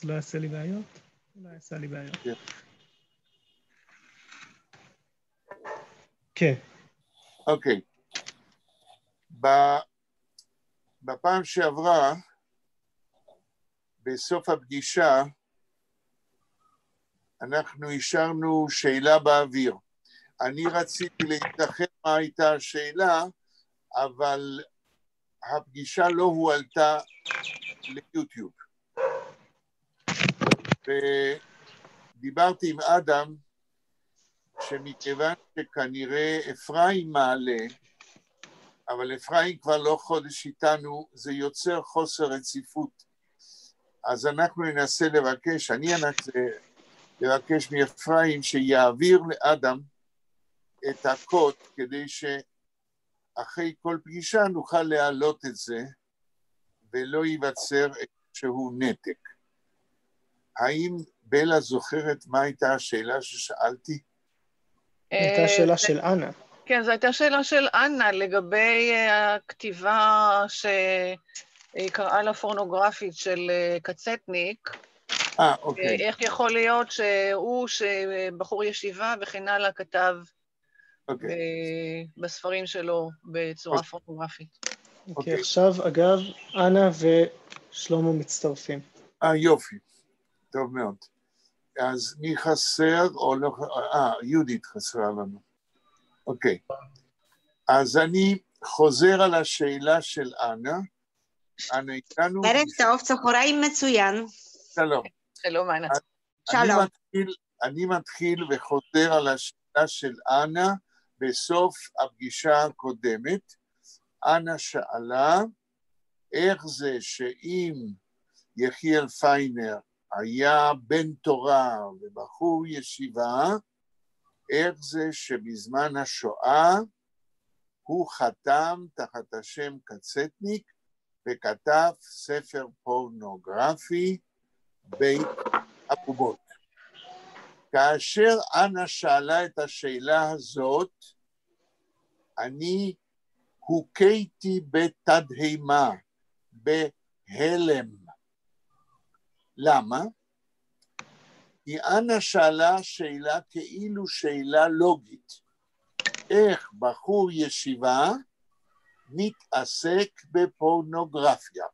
זה לא יעשה לי בעיות? לא יעשה לי בעיות. כן. אוקיי. בפעם שעברה, בסוף הפגישה, אנחנו השארנו שאלה באוויר. אני רציתי להתרחב מה הייתה השאלה, אבל הפגישה לא הועלתה ליוטיוב. ודיברתי עם אדם, שמכיוון שכנראה אפרים מעלה, אבל אפרים כבר לא חודש איתנו, זה יוצר חוסר רציפות. אז אנחנו ננסה לבקש, אני אנסה לבקש מאפרים שיעביר לאדם את הקוד, כדי שאחרי כל פגישה נוכל להעלות את זה, ולא ייווצר איזשהו נתק. האם בלה זוכרת מה הייתה השאלה ששאלתי? הייתה שאלה של אנה. כן, זו הייתה שאלה של אנה לגבי הכתיבה שקראה לה פורנוגרפית של קצטניק. אוקיי. איך יכול להיות שהוא, שבחור ישיבה וכן הלאה, כתב בספרים שלו בצורה פורנוגרפית. אוקיי, עכשיו אגב, אנה ושלמה מצטרפים. יופי, טוב מאוד. אז מי חסר או לא, יהודית חסרה לנו. אוקיי. אז אני חוזר על השאלה של אנה. אנה איתנו. ערב טוב, צהריים מצוין. שלום. שלום, אנה. שלום. אני מתחיל וחוזר על השאלה של אנה בסוף הפגישה הקודמת. אנה שאלה, איך זה שאם יחיאל פיינר היה בן תורה ובחור ישיבה, איך זה שבזמן השואה הוא חתם תחת השם קצטניק וכתב ספר פורנוגרפי בית הבובות. כאשר אנה שאלה את השאלה הזאת, אני הוקייתי בתדהמה, בהלם. למה? כי אנה שאלה שאלה כאילו שאלה לוגית. איך בחור ישיבה מתעסק בפורנוגרפיה?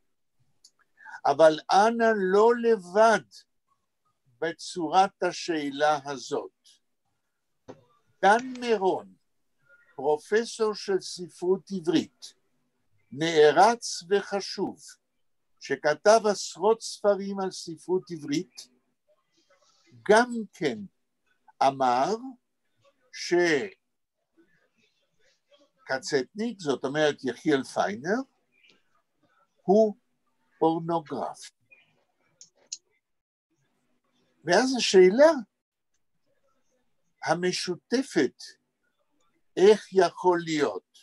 אבל אנה לא לבד בצורת השאלה הזאת. דן מירון, פרופסור של ספרות עברית, נערץ וחשוב, שכתב עשרות ספרים על ספרות עברית, גם כן אמר שקצטניק, זאת אומרת יחיאל פיינר, הוא פורנוגרף. ואז השאלה המשותפת, איך יכול להיות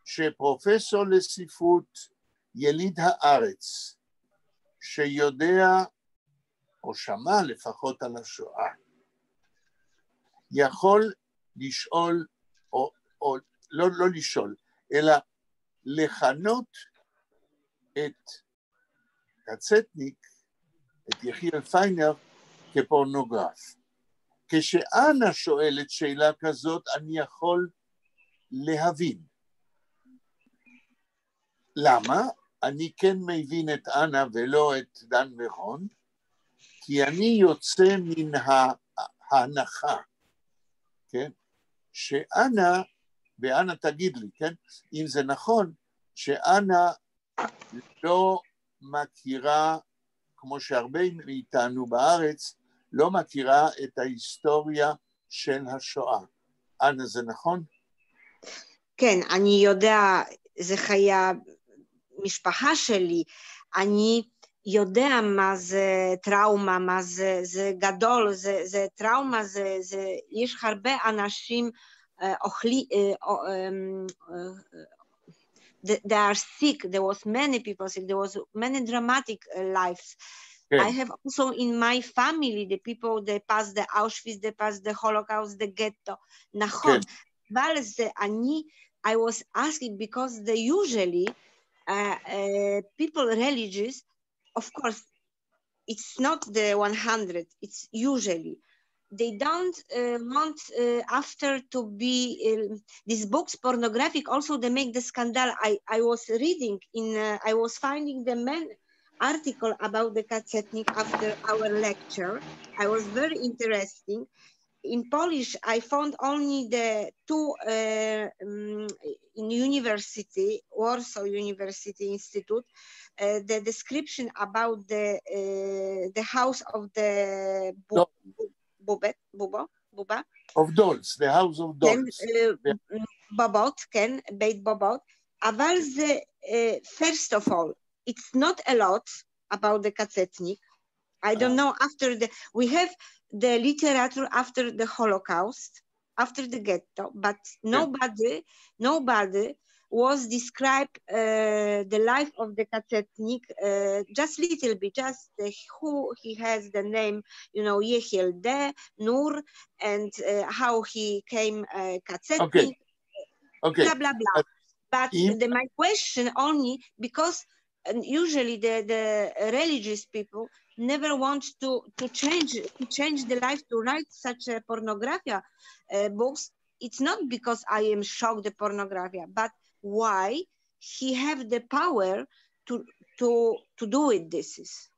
שפרופסור לספרות יליד הארץ, שיודע או שמע לפחות על השואה, יכול לשאול, או לא לשאול, אלא לכנות את קצטניק, את יחיאל פיינר, כפורנוגרף. כשאנה שואלת שאלה כזאת, אני יכול להבין. למה? אני כן מבין את אנה ולא את דן מירון, כי אני יוצא מן ההנחה, כן? שאנה, ואנה תגיד לי, כן? אם זה נכון, שאנה לא מכירה, כמו שהרבה מאיתנו בארץ, לא מכירה את ההיסטוריה של השואה. אנה, זה נכון? כן, אני יודע, זה היה משפחה שלי, אני יודע מה זה טראומה, מה זה גדול, זה טראומה, יש הרבה אנשים they are sick, there was many people sick, there was many dramatic lives. I have also in my family the people they passed the Auschwitz, they passed the Holocaust, the ghetto. נכון, אבל זה I was asking because they usually people religious, of course, it's not the 100, it's usually. They don't want after to be, these books pornographic, also they make the scandal. I was reading I was finding the main article about the Kazetnik after our lecture. I was very interesting. In Polish, I found only the two in university, Warsaw University Institute, the description about the house of the Buba. Of dolls, the house of dolls. Bobot, Beit Bobot. First of all, it's not a lot about the Kazetnik. I don't know, we have the literature after the Holocaust, after the ghetto, but nobody was described the life of the Kazetnik, just little bit, just who he has the name, Yehiel De, Nur, and how he came Kazetnik, blah, blah, blah. But my question only, because usually the religious people never want to change the life, to write such a pornography books. It's not because I am shocked the pornography, but why he have the power to do it. This is.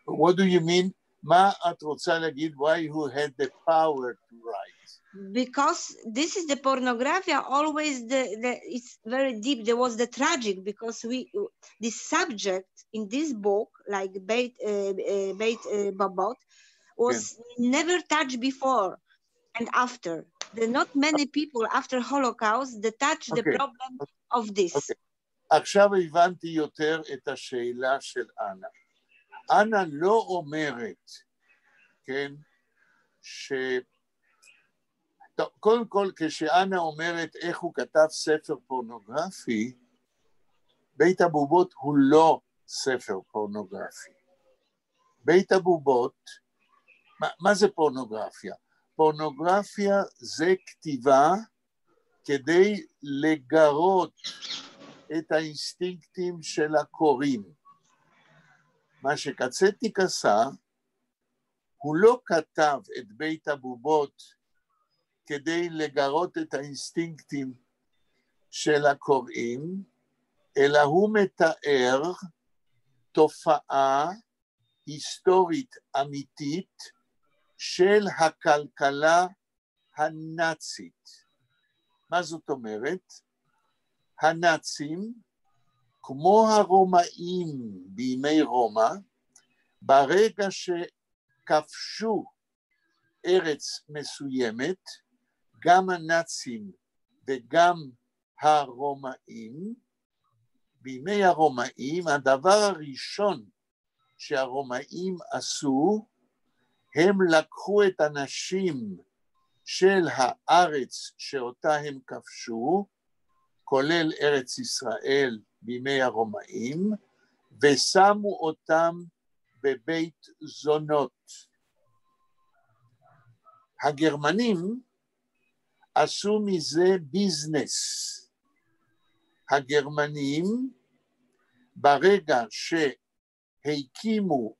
What do you mean? Ma at רוצה להגיד why who had the power to write? Because this is the pornography, always it's very deep. There was the tragic, because the subject in this book, like Beit Bobot, was never touched before and after. There are not many people after Holocaust that touch the problem of this. עכשיו הבנתי יותר את השאלה של אנה. אנה לא אומרת, כן, קודם כל, כשאנה אומרת איך הוא כתב ספר פורנוגרפי, בית הבובות הוא לא ספר פורנוגרפי. בית הבובות, מה זה פורנוגרפיה? פורנוגרפיה זה כתיבה כדי לגרות את האינסטינקטים של הקוראים. מה שקצטניק עשה, הוא לא כתב את בית הבובות כדי לגרות את האינסטינקטים של הקוראים, אלא הוא מתאר תופעה היסטורית אמיתית של הכלכלה הנאצית. מה זאת אומרת? הנאצים, כמו הרומאים בימי רומא, ברגע שכבשו ארץ מסוימת, גם הנאצים וגם הרומאים, בימי הרומאים, הדבר הראשון שהרומאים עשו, הם לקחו את הנשים של הארץ שאותה הם כבשו, כולל ארץ ישראל בימי הרומאים, ושמו אותם בבית זונות. הגרמנים עשו מזה ביזנס. הגרמנים, ברגע שהקימו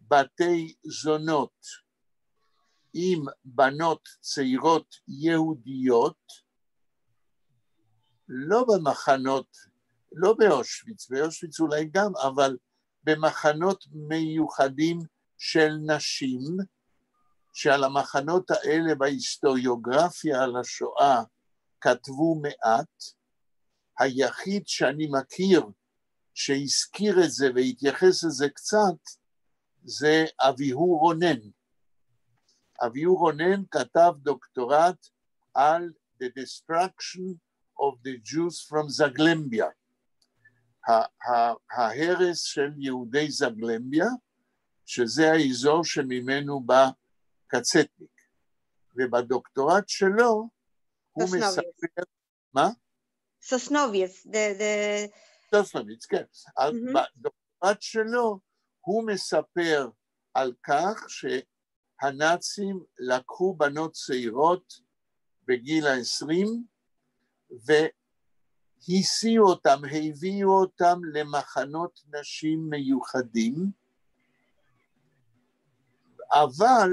בתי זונות עם בנות צעירות יהודיות, לא במחנות, לא באושוויץ, באושוויץ אולי גם, אבל במחנות מיוחדים של נשים, שעל המחנות האלה בהיסטוריוגרפיה על השואה כתבו מעט. היחיד שאני מכיר שהזכיר את זה והתייחס לזה קצת, זה אביהו רונן. אביהו רונן כתב דוקטורט על The Destruction of the Jews from Zaglembia, ההרס של יהודי זגלמביה, שזה האזור שממנו בא קצטניק, ובדוקטורט שלו הוא מספר, מה? סוסנוביץ, סוסנוביץ, כן. בדוקטורט שלו הוא מספר על כך שהנאצים לקחו בנות צעירות בגיל ה-20, והסיעו אותם, הביאו אותם למחנות נשים מיוחדים, אבל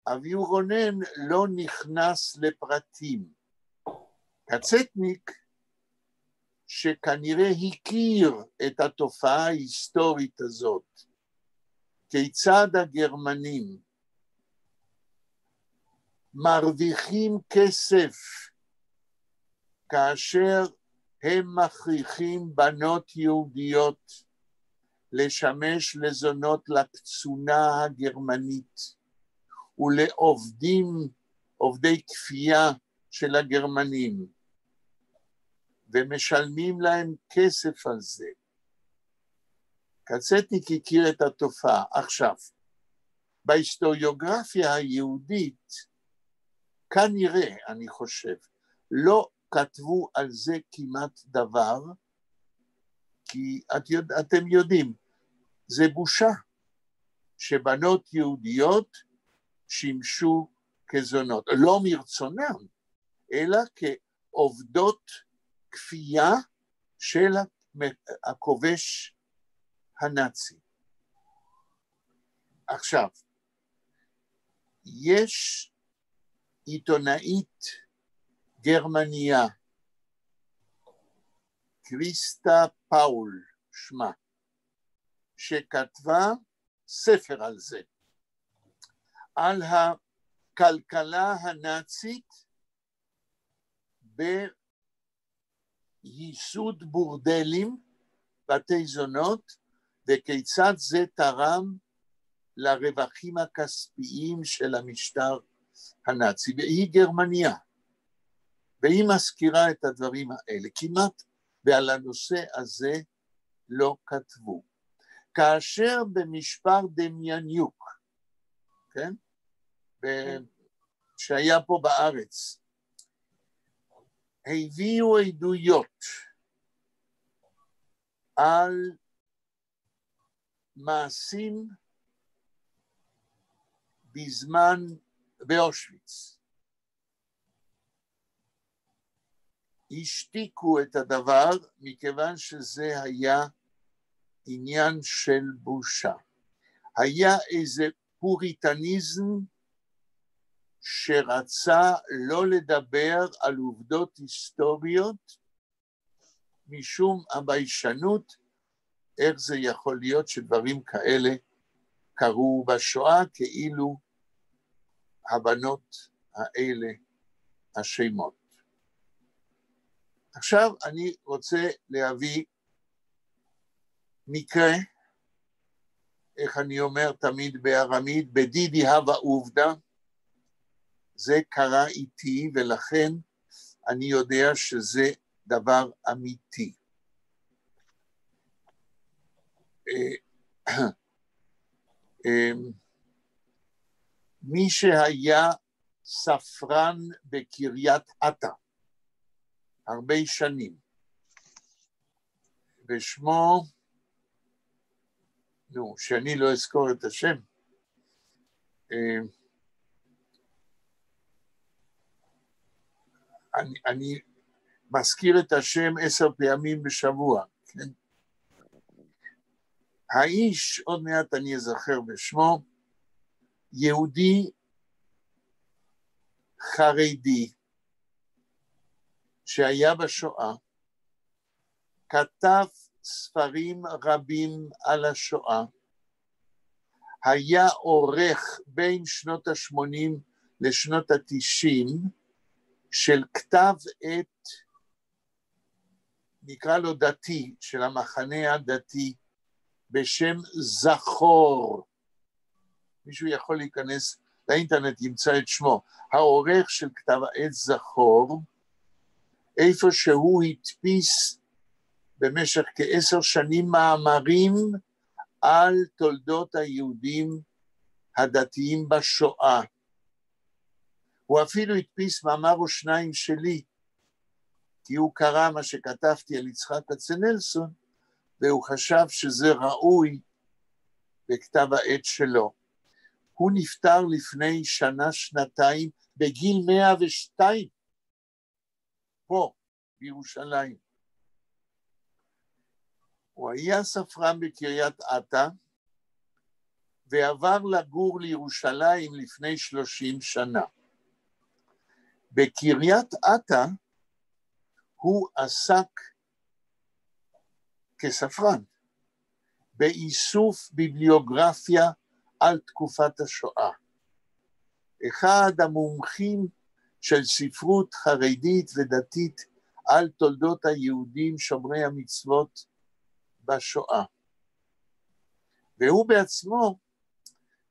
אביהו רונן לא נכנס לפרטים. קצטניק, שכנראה הכיר את התופעה ההיסטורית הזאת, כיצד הגרמנים מרוויחים כסף כאשר הם מכריחים בנות יהודיות לשמש לזונות לקצונה הגרמנית עובדי כפייה של הגרמנים, ומשלמים להם כסף על זה. קצטניק הכיר את התופעה. עכשיו, בהיסטוריוגרפיה היהודית, כנראה, אני חושב, לא כתבו על זה כמעט דבר, כי אתם יודעים, זה בושה שבנות יהודיות שימשו כזונות, לא מרצונם, אלא כעובדות כפייה של הכובש הנאצי. עכשיו, יש עיתונאית גרמניה, קריסטה פאול שמה, שכתבה ספר על זה, על הכלכלה הנאצית בייסוד בורדלים, בתי זונות, וכיצד זה תרם לרווחים הכספיים של המשטר הנאצי. והיא גרמניה, והיא מזכירה את הדברים האלה, כמעט, ועל הנושא הזה לא כתבו. כאשר במשפר דמיאניוק, כן? שהיה פה בארץ, הביאו עדויות על מעשים בזמן באושוויץ. השתיקו את הדבר מכיוון שזה היה עניין של בושה. היה איזה פוריטניזם שרצה לא לדבר על עובדות היסטוריות משום הביישנות, איך זה יכול להיות שדברים כאלה קרו בשואה, כאילו הבנות האלה השמות. עכשיו אני רוצה להביא מקרה, איך אני אומר תמיד בארמית, בדידי הווה עובדה, זה קרה איתי ולכן אני יודע שזה דבר אמיתי. מי שהיה ספרן בקריית אתא הרבה שנים, ושמו, שאני לא אזכור את השם, אני מזכיר את השם 10 פעמים בשבוע, כן? האיש, עוד מעט אני אזכר בשמו, יהודי חרדי שהיה בשואה, כתב ספרים רבים על השואה, היה עורך בין שנות ה-80 לשנות ה-90 של כתב עת, נקרא לו דתי, של המחנה הדתי, בשם זכור. מישהו יכול להיכנס לאינטרנט, ימצא את שמו. העורך של כתב העת זכור, איפה שהוא הדפיס במשך כ10 שנים מאמרים על תולדות היהודים הדתיים בשואה. הוא אפילו הדפיס מאמר או שניים שלי, כי הוא קרא מה שכתבתי על יצחק כצנלסון, והוא חשב שזה ראוי בכתב העת שלו. הוא נפטר לפני שנה-שנתיים בגיל 102, פה בירושלים. הוא היה ספרן בקריית אתא, ועבר לגור לירושלים לפני 30 שנה. בקריית אתא הוא עסק כספרן, באיסוף ביבליוגרפיה על תקופת השואה. אחד המומחים של ספרות חרדית ודתית על תולדות היהודים שומרי המצוות בשואה. והוא בעצמו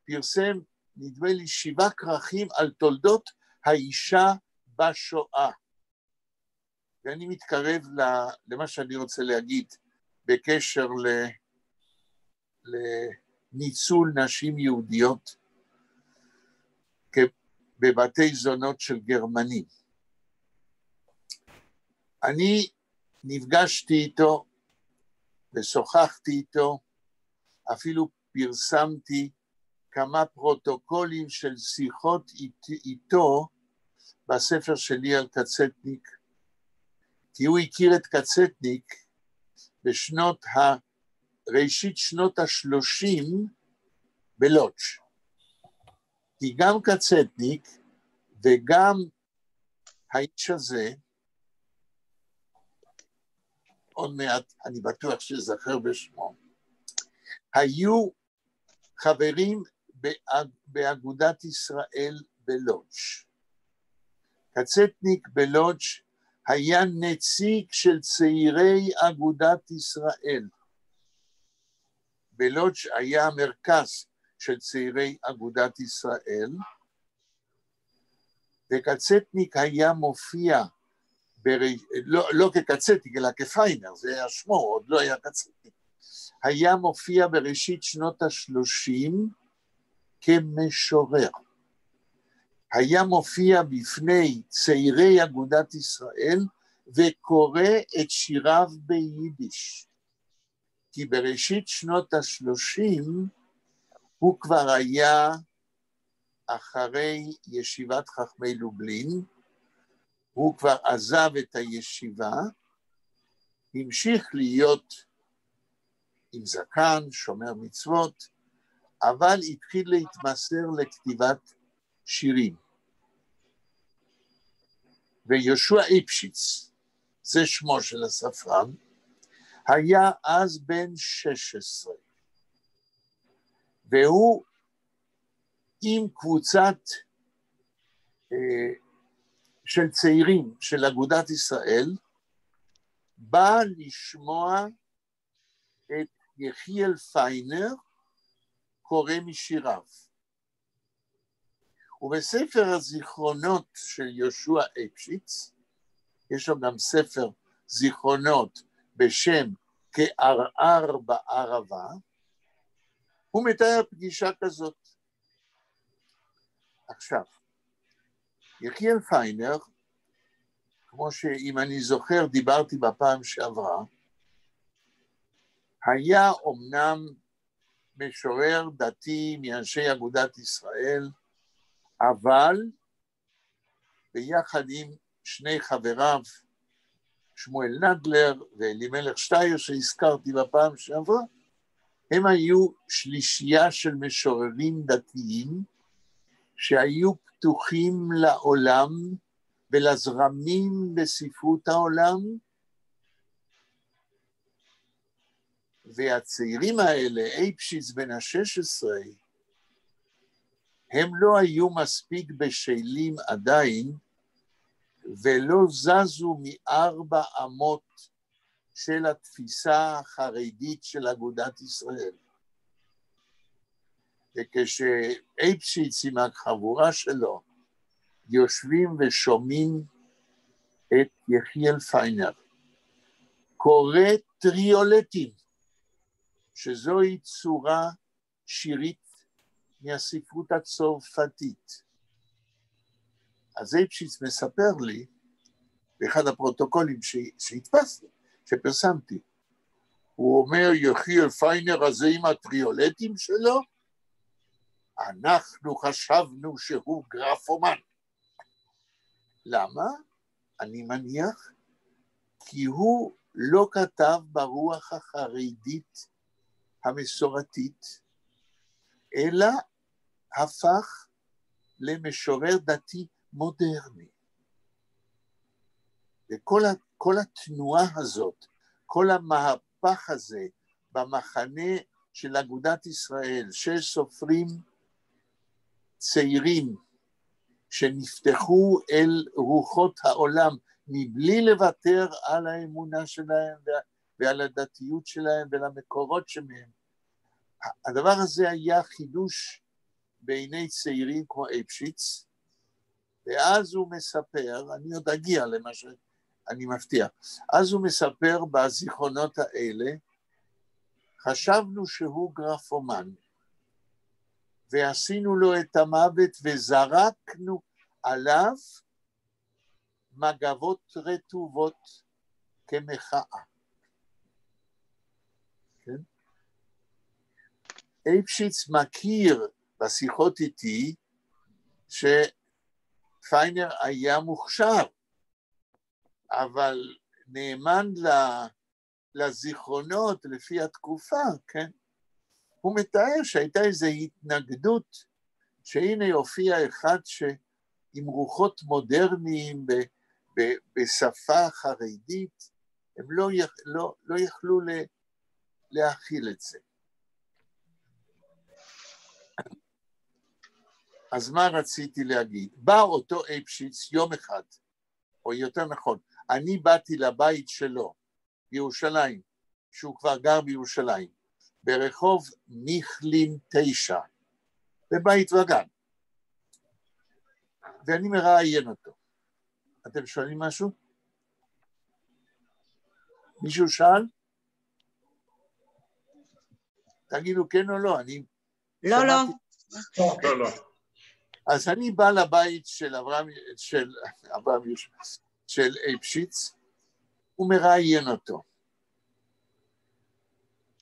פרסם, נדמה לי, 7 כרכים על תולדות האישה בשואה. ואני מתקרב למה שאני רוצה להגיד בקשר לניצול נשים יהודיות בבתי זונות של גרמנים. אני נפגשתי איתו ושוחחתי איתו, אפילו פרסמתי כמה פרוטוקולים של שיחות איתו בספר שלי על קצטניק, כי הוא הכיר את קצטניק ראשית שנות ה-30 בלודג'. כי גם קצטניק וגם האיש הזה, עוד מעט אני בטוח שזכר בשמו, היו חברים באגודת ישראל בלודג'. קצטניק בלודג' היה נציג של צעירי אגודת ישראל. בלודג' היה המרכז של צעירי אגודת ישראל, וקצטניק היה מופיע, לא כקצטניק אלא כפיינר, זה היה שמו, עוד לא היה קצטניק, היה מופיע בראשית שנות ה-30 כמשורר. היה מופיע בפני צעירי אגודת ישראל וקורא את שיריו ביידיש. כי בראשית שנות ה-30 הוא כבר היה אחרי ישיבת חכמי לובלין, הוא כבר עזב את הישיבה, המשיך להיות עם זקן, שומר מצוות, אבל התחיל להתמסר לכתיבת שירים. ויהושע איפשיץ, זה שמו של הספרן, היה אז בן 16, והוא עם קבוצת של צעירים של אגודת ישראל, בא לשמוע את יחיאל פיינר קורא משיריו. ובספר הזיכרונות של יהושע איפשיץ, יש לו גם ספר זיכרונות בשם כערער בערבה, הוא מתאר פגישה כזאת. עכשיו, יחיאל פיינר, כמו שאם אני זוכר דיברתי בפעם שעברה, היה אומנם משורר דתי מאנשי אגודת ישראל, אבל ביחד עם שני חבריו, שמואל נדלר ואלימלך שטייר שהזכרתי בפעם שעברה, הם היו שלישייה של משוררים דתיים שהיו פתוחים לעולם ולזרמים בספרות העולם, והצעירים האלה, איפשיץ בן ה-16, הם לא היו מספיק בשלים עדיין, ולא זזו מ4 אמות של התפיסה החרדית של אגודת ישראל. וכשאיפשיץ עם החבורה שלו יושבים ושומעים את יחיאל פיינר, קורא טריולטים, שזוהי צורה שירית מהספרות הצרפתית. אז איפשיץ מספר לי, באחד הפרוטוקולים שהתפסתי, שפרסמתי, הוא אומר, יחיאל פיינר הזה עם הטריולטים שלו, אנחנו חשבנו שהוא גרפומן. למה? אני מניח, כי הוא לא כתב ברוח החרדית המסורתית, אלא הפך למשורר דתי מודרני. וכל התנועה הזאת, כל המהפך הזה במחנה של אגודת ישראל, 6 סופרים צעירים שנפתחו אל רוחות העולם מבלי לוותר על האמונה שלהם ועל הדתיות שלהם ולמקורות שמהם. הדבר הזה היה חידוש בעיני צעירים כמו אייבשיץ, ואז הוא מספר, אני עוד אגיע למה שאני מבטיח, אז הוא מספר בזיכרונות האלה, חשבנו שהוא גרפומן, ועשינו לו את המוות וזרקנו עליו מגבות רטובות כמחאה. כן? אייבשיץ מכיר בשיחות איתי שפיינר היה מוכשר, אבל נאמן לזיכרונות לפי התקופה, כן? הוא מתאר שהייתה איזו התנגדות, שהנה הופיע אחד עם רוחות מודרניים בשפה חרדית, הם לא יכלו להכיל את זה. אז מה רציתי להגיד? בא אותו אייבשיץ יום אחד, או יותר נכון, אני באתי לבית שלו, בירושלים, שהוא כבר גר בירושלים, ברחוב מיכלין 9, בבית וגן. ואני מראיין אותו. אתם שואלים משהו? מישהו שאל? תגידו כן או לא, אני... לא, שמעתי... לא. אז אני בא לבית של אייבשיץ, הוא מראיין אותו.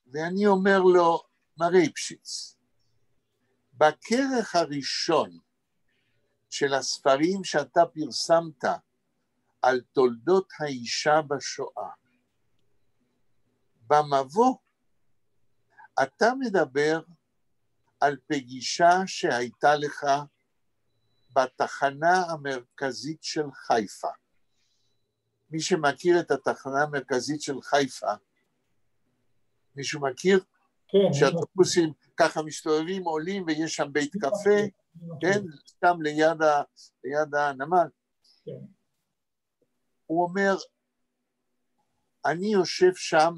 ואני אומר לו, מר אייבשיץ, בכרך הראשון של הספרים שאתה פרסמת על תולדות האישה בשואה, במבוא אתה מדבר על פגישה שהייתה לך בתחנה המרכזית של חיפה. מי שמכיר את התחנה המרכזית של חיפה, מישהו מכיר? כן. שהאוטובוסים ככה מסתובבים, עולים ויש שם בית קפה, כן? סתם ליד הנמל. כן. הוא אומר, אני יושב שם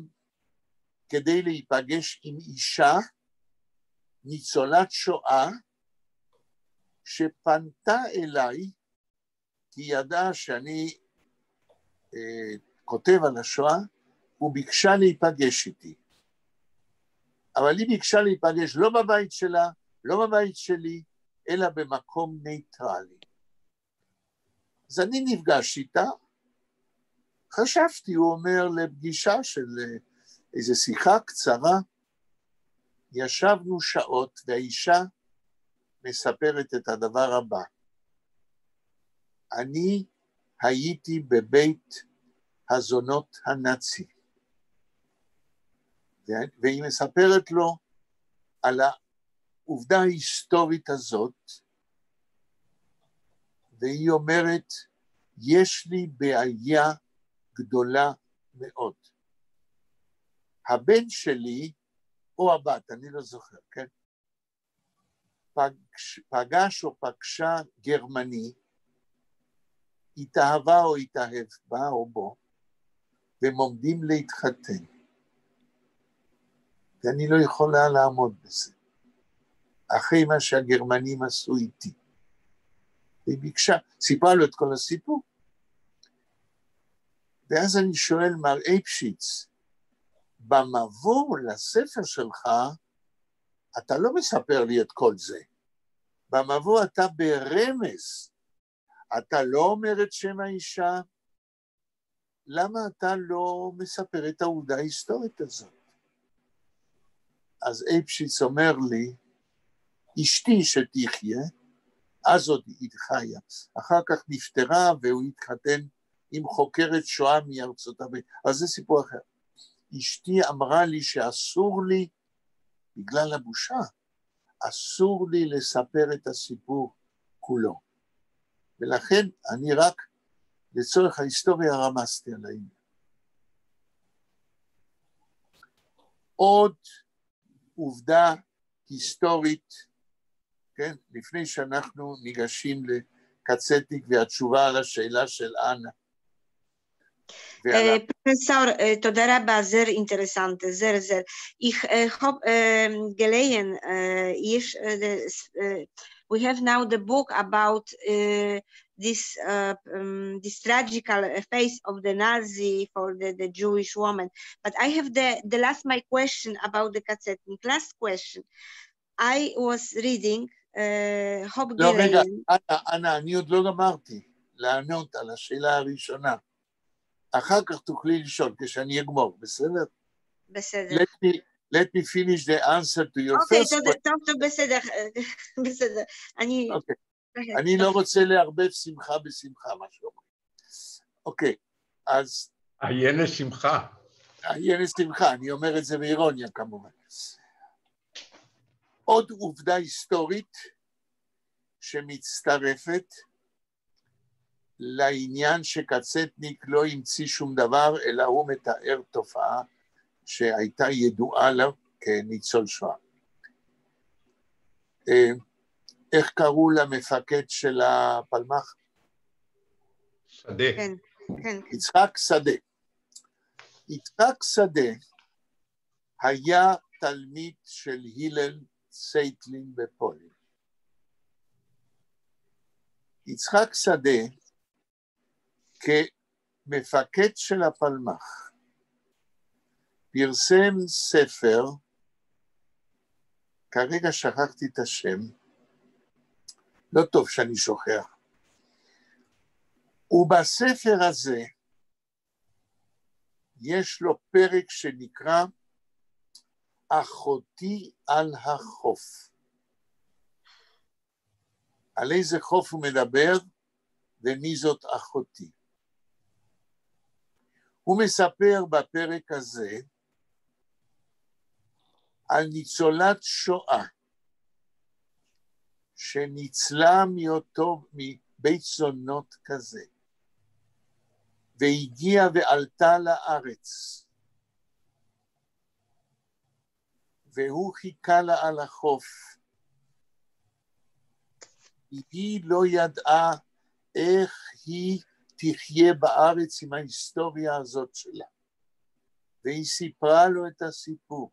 כדי להיפגש עם אישה, ניצולת שואה, שפנתה אליי, כי ידעה שאני כותב על השואה, וביקשה להיפגש איתי. אבל היא ביקשה להיפגש לא בבית שלה, לא בבית שלי, אלא במקום ניטרלי. אז אני נפגש איתה, חשבתי, הוא אומר, לפגישה של איזו שיחה קצרה, ישבנו שעות, והאישה מספרת את הדבר הבא. אני הייתי בבית הזונות הנאצי, והיא מספרת לו על העובדה ההיסטורית הזאת, והיא אומרת, יש לי בעיה גדולה מאוד. הבן שלי, או הבת, אני לא זוכר, כן? פגש או פגשה גרמני, התאהבה או התאהב בה או בו, והם עומדים להתחתן. ואני לא יכולה לעמוד בזה. אחרי מה שהגרמנים עשו איתי. והיא ביקשה, סיפרה לו את כל הסיפור. ואז אני שואל, מר אייבשיץ, במבוא לספר שלך, אתה לא מספר לי את כל זה. במבוא אתה ברמז. אתה לא אומר את שם האישה. למה אתה לא מספר את העובדה ההיסטורית הזאת? אז אייבשיץ אומר לי, אשתי שתחיה, אז עוד היא חיה. אחר כך נפטרה והוא התחתן עם חוקרת שואה מארצות הברית. אז זה סיפור אחר. אשתי אמרה לי שאסור לי, בגלל הבושה, אסור לי לספר את הסיפור כולו. ולכן אני רק לצורך ההיסטוריה רמזתי על העניין. עוד עובדה היסטורית, כן, לפני שאנחנו ניגשים לקצטניק והתשובה על השאלה של אנה. Professor, תודה רבה, sehr interessant, sehr, sehr. Ich habe gelesen, we have now the book about this tragical face of the Nazi for the Jewish woman. But I have the last my question about the Katzetnik. Last question. I was reading, לא, רגע, אנה, אני עוד לא גמרתי לענות על השאלה הראשונה. אחר כך תוכלי לשאול כשאני אגמור, בסדר? בסדר. Let me finish the answer to your first question. טוב, בסדר, בסדר. אני לא רוצה להרבב שמחה בשמחה, מה שאומרים. אוקיי, אז... עיין לשמחה. עיין לשמחה, אני אומר את זה באירוניה כמובן. עוד עובדה היסטורית שמצטרפת לעניין שקצטניק לא המציא שום דבר, אלא הוא מתאר תופעה שהייתה ידועה לו כניצול שואה. איך קראו למפקד של הפלמ"ח? שדה. כן. יצחק שדה. יצחק שדה היה תלמיד של הלל צייטלין בפולין. יצחק שדה כמפקד של הפלמ"ח פרסם ספר, כרגע שכחתי את השם, לא טוב שאני שוכח, ובספר הזה יש לו פרק שנקרא אחותי על החוף. על איזה חוף הוא מדבר ומי זאת אחותי. הוא מספר בפרק הזה על ניצולת שואה שניצלה מבית זונות כזה והגיעה ועלתה לארץ והוא חיכה לה על החוף. היא לא ידעה איך היא תחיה בארץ עם ההיסטוריה הזאת שלה. והיא סיפרה לו את הסיפור.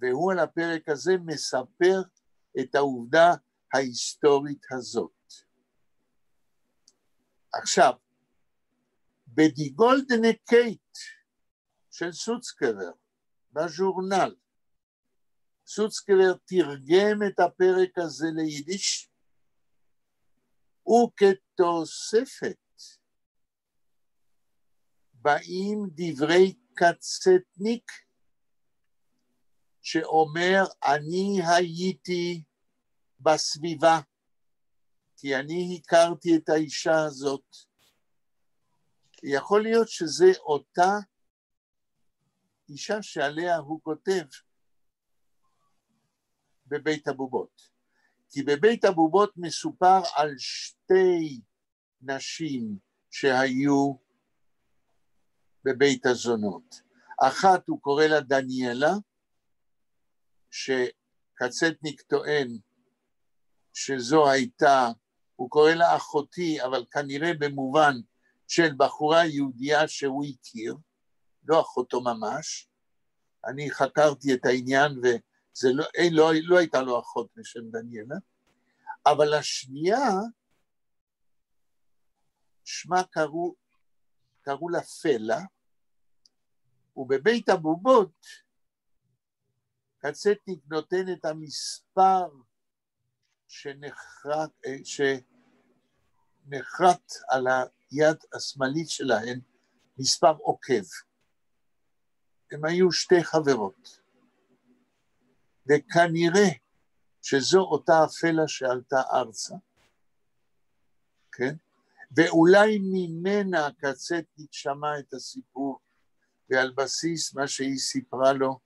והוא על הפרק הזה מספר את העובדה ההיסטורית הזאת. עכשיו, בדי גולדנה קייט של סוצקבר, בז'ורנל, סוצקבר תרגם את הפרק הזה ליידיש, וכתוספת באים דברי קצטניק, שאומר, אני הייתי בסביבה, כי אני הכרתי את האישה הזאת. יכול להיות שזה אותה אישה שעליה הוא כותב בבית הבובות. כי בבית הבובות מסופר על שתי נשים שהיו בבית הזונות. אחת הוא קורא לה דניאלה, שקצטניק טוען שזו הייתה, הוא קורא לה אחותי, אבל כנראה במובן של בחורה יהודייה שהוא הכיר, לא אחותו ממש. אני חקרתי את העניין לא הייתה לו אחות בשם דניאלה, אבל השנייה, שמה קראו לה פלה, ובבית הבובות, קצטניק נותן את המספר שנחרט על היד השמאלית שלהן, מספר עוקב. הם היו שתי חברות. וכנראה שזו אותה אפלה שעלתה ארצה, כן? ואולי ממנה קצטניק שמע את הסיפור, ועל בסיס מה שהיא סיפרה לו,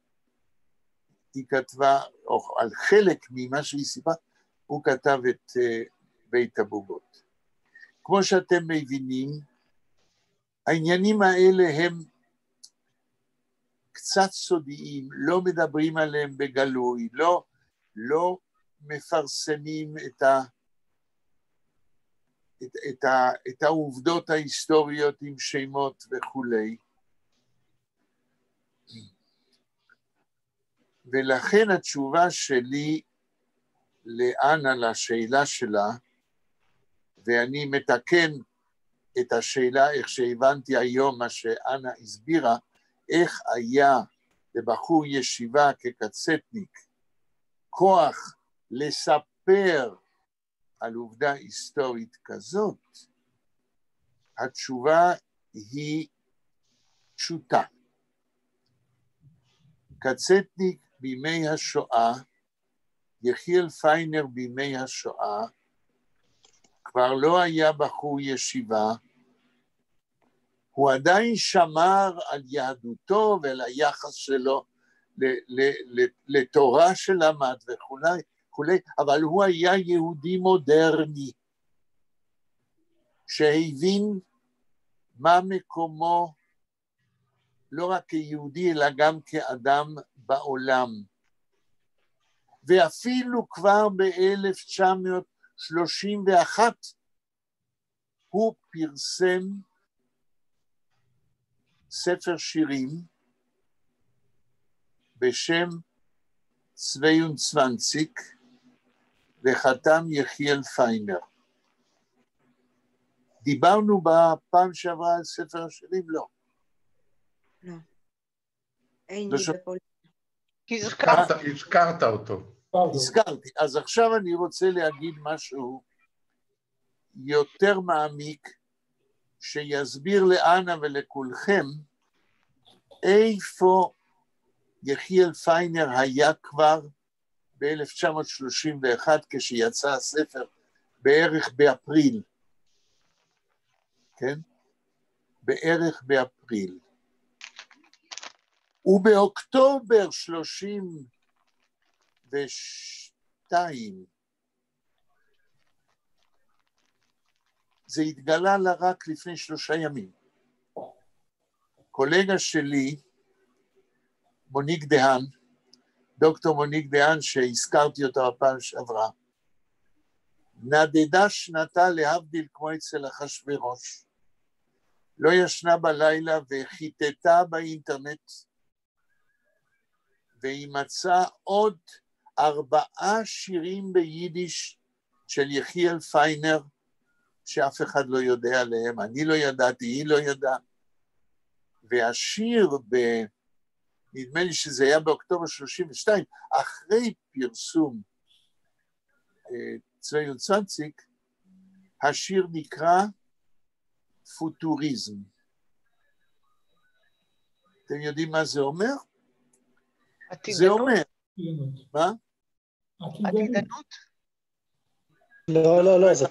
היא כתבה, או על חלק ממה שהיא סיפרה, הוא כתב את בית הבובות. כמו שאתם מבינים, העניינים האלה הם קצת סודיים, לא מדברים עליהם בגלוי, לא מפרסמים את העובדות ההיסטוריות עם שמות וכולי. ולכן התשובה שלי לאנה לשאלה שלה, ואני מתקן את השאלה איך שהבנתי היום מה שאנה הסבירה, איך היה לבחור ישיבה כקצטניק כוח לספר על עובדה היסטורית כזאת, התשובה היא פשוטה. קצטניק בימי השואה, יחיאל פיינר בימי השואה, כבר לא היה בחור ישיבה, הוא עדיין שמר על יהדותו ועל היחס שלו לתורה שלמד וכולי, אבל הוא היה יהודי מודרני, שהבין מה מקומו לא רק כיהודי אלא גם כאדם בעולם. ואפילו כבר ב-1931 הוא פרסם ספר שירים בשם 22 וחתם יחיאל פיינר. דיברנו בפעם שעברה על ספר השירים? לא. לא. אין לא לי הזכרת אותו. הזכרתי. אז עכשיו אני רוצה להגיד משהו יותר מעמיק, שיסביר לאנה ולכולכם איפה יחיאל פיינר היה כבר ב-1931 כשיצא הספר, בערך באפריל. כן? בערך באפריל. ובאוקטובר 32, זה התגלה לה רק לפני 3 ימים. קולגה שלי, מוניק דהן, דוקטור מוניק דהן, שהזכרתי אותה בפעם שעברה, נדדה שנתה להבדיל כמו אצל אחשוורוש, לא ישנה בלילה וחיטטה באינטרנט, והיא מצאה עוד 4 שירים ביידיש של יחיאל פיינר, שאף אחד לא יודע עליהם, אני לא ידעתי, היא לא ידעה, והשיר, נדמה לי שזה היה באוקטובר 32, אחרי פרסום צבי וצנציק, השיר נקרא פוטוריזם. אתם יודעים מה זה אומר? זה אומר, מה? עתידנות? לא, זו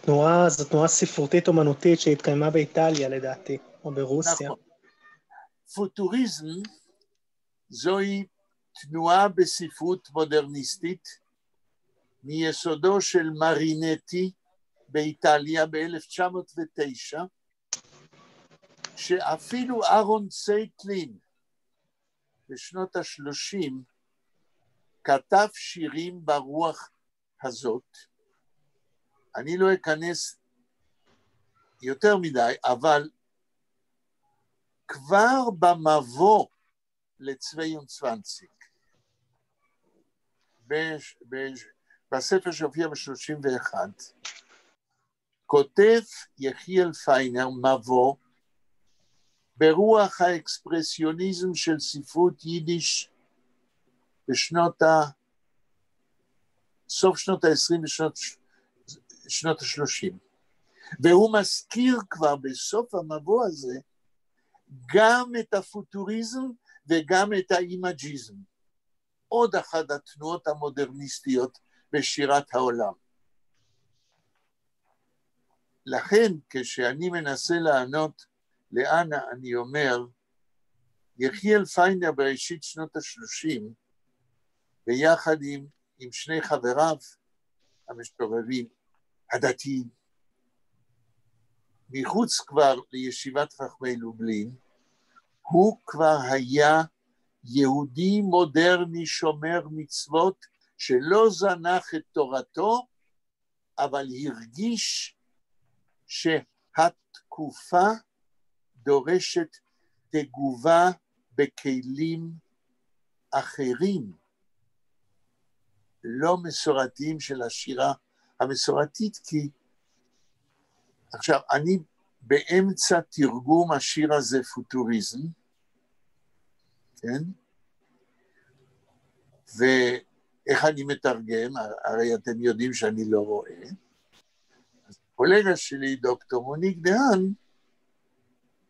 תנועה ספרותית אומנותית שהתקיימה באיטליה לדעתי, או ברוסיה. נכון. פוטוריזם זוהי תנועה בספרות מודרניסטית, מיסודו של מרינטי באיטליה ב-1909, שאפילו אהרון צייטלין בשנות ה-30 כתב שירים ברוח הזאת. אני לא אכנס יותר מדי, אבל כבר במבוא לצבי וצנציק, בספר שהופיע ב-31, כותב יחיאל פיינר מבוא ברוח האקספרסיוניזם של ספרות יידיש סוף שנות ה-20 ושנות ה-30. והוא מזכיר כבר בסוף המבוא הזה גם את הפוטוריזם וגם את האימג'יזם, עוד אחת התנועות המודרניסטיות בשירת העולם. לכן כשאני מנסה לענות לאנה, אני אומר, יחיאל פיינר בראשית שנות ה-30, ביחד עם שני חבריו המשתובבים, הדתיים. מחוץ כבר לישיבת חכמי לובלין, הוא כבר היה יהודי מודרני שומר מצוות, שלא זנח את תורתו, אבל הרגיש שהתקופה דורשת תגובה בכלים אחרים, לא מסורתיים של השירה המסורתית, כי עכשיו אני באמצע תרגום השיר הזה פוטוריזם, כן? ואיך אני מתרגם? הרי אתם יודעים שאני לא רואה. אז קולגה שלי, דוקטור מוניק דהן,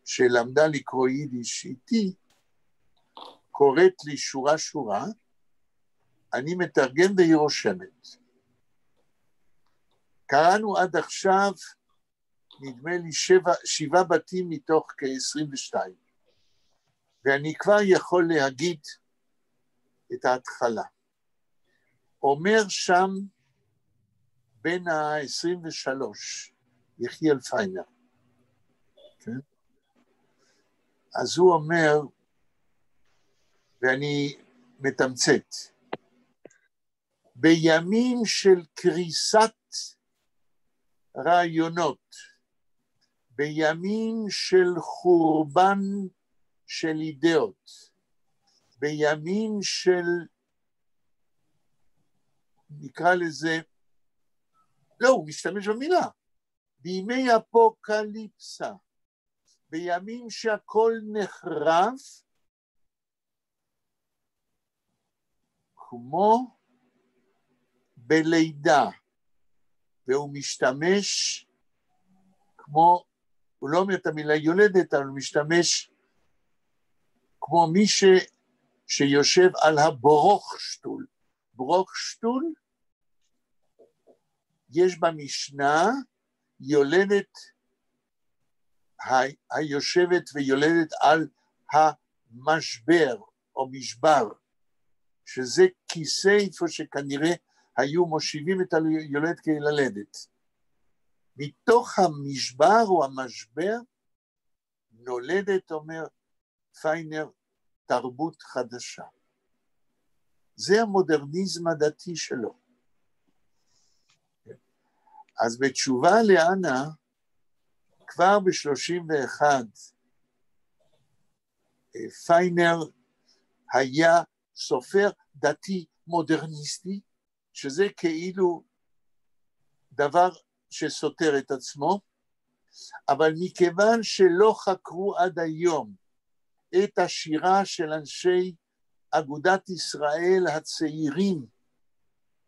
שלמדה לקרוא יידיש איתי, קוראת לי שורה שורה, אני מתרגם והיא רושמת. קראנו עד עכשיו, נדמה לי 7 בתים מתוך כ-22, ואני כבר יכול להגיד את ההתחלה. אומר שם בין ה-23, יחיאל פיינר, כן? אז הוא אומר, ואני מתמצת, בימים של קריסת רעיונות, בימים של חורבן של אידאות, בימים של, נקרא לזה, לא, הוא משתמש במילה, בימי אפוקליפסה, בימים שהכל נחרב, כמו בלידה, והוא משתמש כמו, הוא לא אומר את המילה יולדת, אבל הוא משתמש כמו מי שיושב על הברוכשטול. ברוכשטול, יש במשנה יולדת, היושבת ויולדת על המשבר או משבר, שזה כיסא איפה שכנראה היו מושיבים את היולדת כילדת. מתוך המשבר או המשבר נולדת, אומר פיינר, תרבות חדשה. זה המודרניזם הדתי שלו. אז בתשובה לאנה, כבר ב-31, פיינר היה סופר דתי מודרניסטי, שזה כאילו דבר שסותר את עצמו, אבל מכיוון שלא חקרו עד היום את השירה של אנשי אגודת ישראל הצעירים,